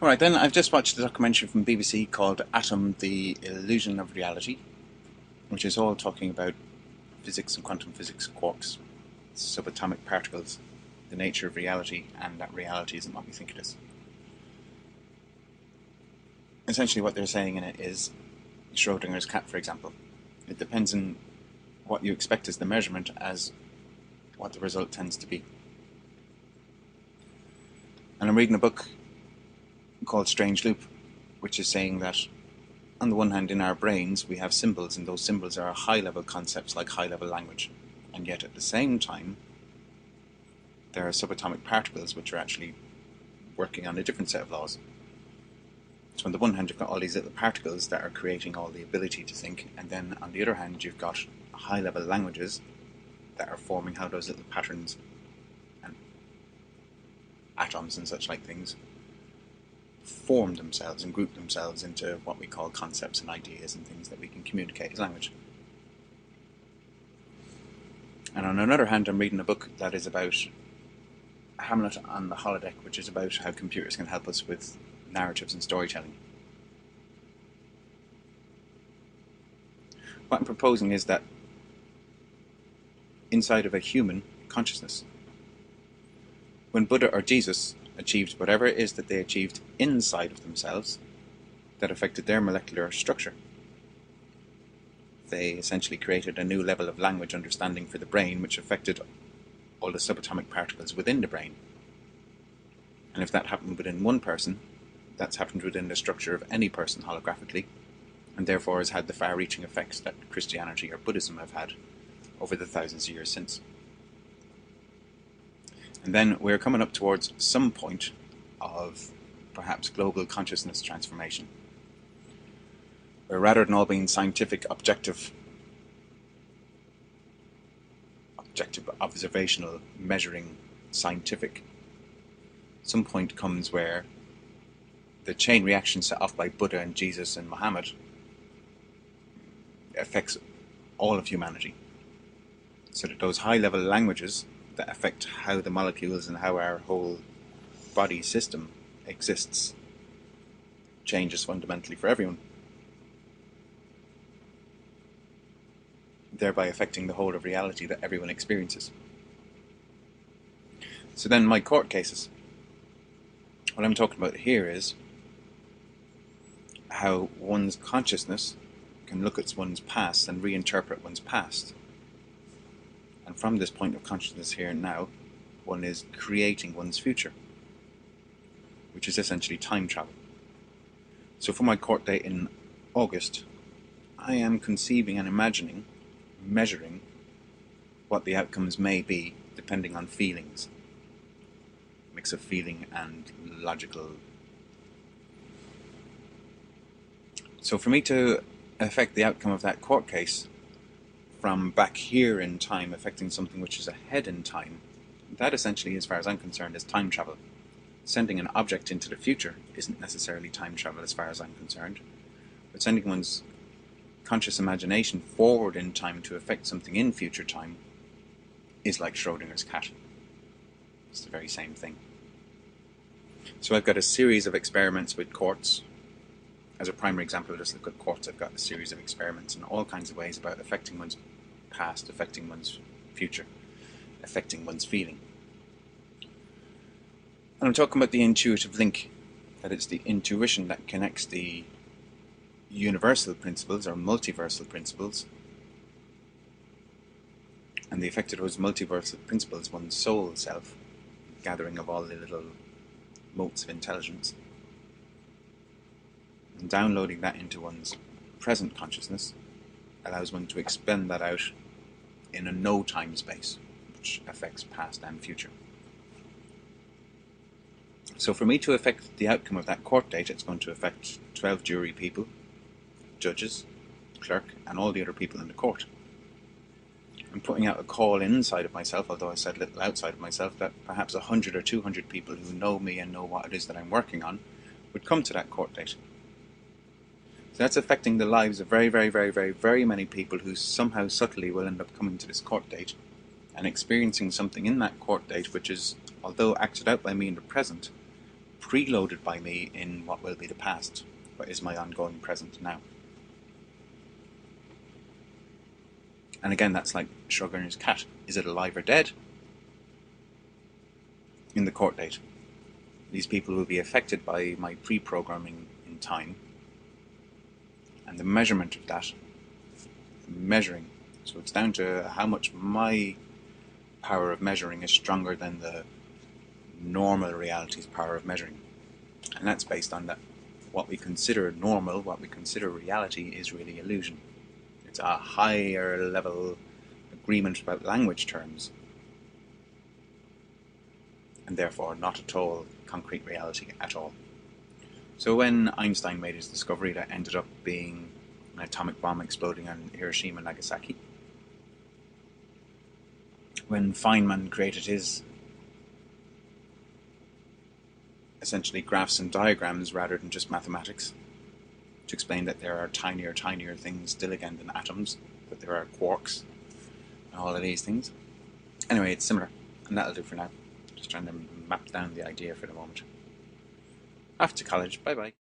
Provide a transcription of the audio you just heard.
Alright then, I've just watched a documentary from BBC called Atom, the Illusion of Reality, which is all talking about physics and quantum physics, quarks, subatomic particles, the nature of reality, and that reality isn't what we think it is. Essentially what they're saying in it is Schrodinger's cat, for example. It depends on what you expect as the measurement as what the result tends to be. And I'm reading a book called Strange Loop, which is saying that on the one hand in our brains we have symbols, and those symbols are high-level concepts like high-level language, and yet at the same time there are subatomic particles which are actually working on a different set of laws. So on the one hand you've got all these little particles that are creating all the ability to think, and then on the other hand you've got high-level languages that are forming how those little patterns and atoms and such like things form themselves and group themselves into what we call concepts and ideas and things that we can communicate as language. And on another hand, I'm reading a book that is about Hamlet on the holodeck, which is about how computers can help us with narratives and storytelling. What I'm proposing is that inside of a human consciousness, when Buddha or Jesus achieved whatever it is that they achieved inside of themselves that affected their molecular structure, they essentially created a new level of language understanding for the brain which affected all the subatomic particles within the brain. And if that happened within one person, that's happened within the structure of any person holographically, and therefore has had the far-reaching effects that Christianity or Buddhism have had over the thousands of years since. And then we're coming up towards some point of perhaps global consciousness transformation, where rather than all being scientific, objective, observational, measuring, scientific, some point comes where the chain reaction set off by Buddha and Jesus and Muhammad affects all of humanity. So that those high-level languages that affect how the molecules and how our whole body system exists changes fundamentally for everyone, thereby affecting the whole of reality that everyone experiences. So then my court cases, what I'm talking about here is how one's consciousness can look at one's past and reinterpret one's past. And from this point of consciousness here and now, one is creating one's future, which is essentially time travel. So for my court date in August, I am conceiving and imagining, measuring what the outcomes may be depending on feelings. Mix of feeling and logical. So for me to affect the outcome of that court case from back here in time, affecting something which is ahead in time, that essentially, as far as I'm concerned, is time travel. Sending an object into the future isn't necessarily time travel as far as I'm concerned, but sending one's conscious imagination forward in time to affect something in future time is like Schrodinger's cat. It's the very same thing. So I've got a series of experiments with quartz. As a primary example, just look at quartz. I've got a series of experiments in all kinds of ways about affecting one's past, affecting one's future, affecting one's feeling. And I'm talking about the intuitive link, that it's the intuition that connects the universal principles or multiversal principles, and the effect of those multiversal principles, one's soul self, gathering of all the little motes of intelligence, and downloading that into one's present consciousness allows one to expend that out in a no-time space, which affects past and future. So for me to affect the outcome of that court date, it's going to affect 12 jury people, judges, clerk, and all the other people in the court. I'm putting out a call inside of myself, although I said little outside of myself, that perhaps 100 or 200 people who know me and know what it is that I'm working on would come to that court date. So that's affecting the lives of very, very, very, very, very many people who somehow subtly will end up coming to this court date and experiencing something in that court date which is, although acted out by me in the present, preloaded by me in what will be the past, what is my ongoing present now. And again, that's like Schrödinger's cat. Is it alive or dead? In the court date. These people will be affected by my pre-programming in time, and the measurement of that, measuring. So it's down to how much my power of measuring is stronger than the normal reality's power of measuring. And that's based on that what we consider normal, what we consider reality, is really illusion. It's a higher level agreement about language terms, and therefore not at all concrete reality at all. So when Einstein made his discovery that ended up being an atomic bomb exploding on Hiroshima and Nagasaki, when Feynman created his essentially graphs and diagrams rather than just mathematics to explain that there are tinier things still again than atoms, that there are quarks and all of these things. Anyway, it's similar, and that'll do for now. Just trying to map down the idea for the moment. Off to college. Bye bye.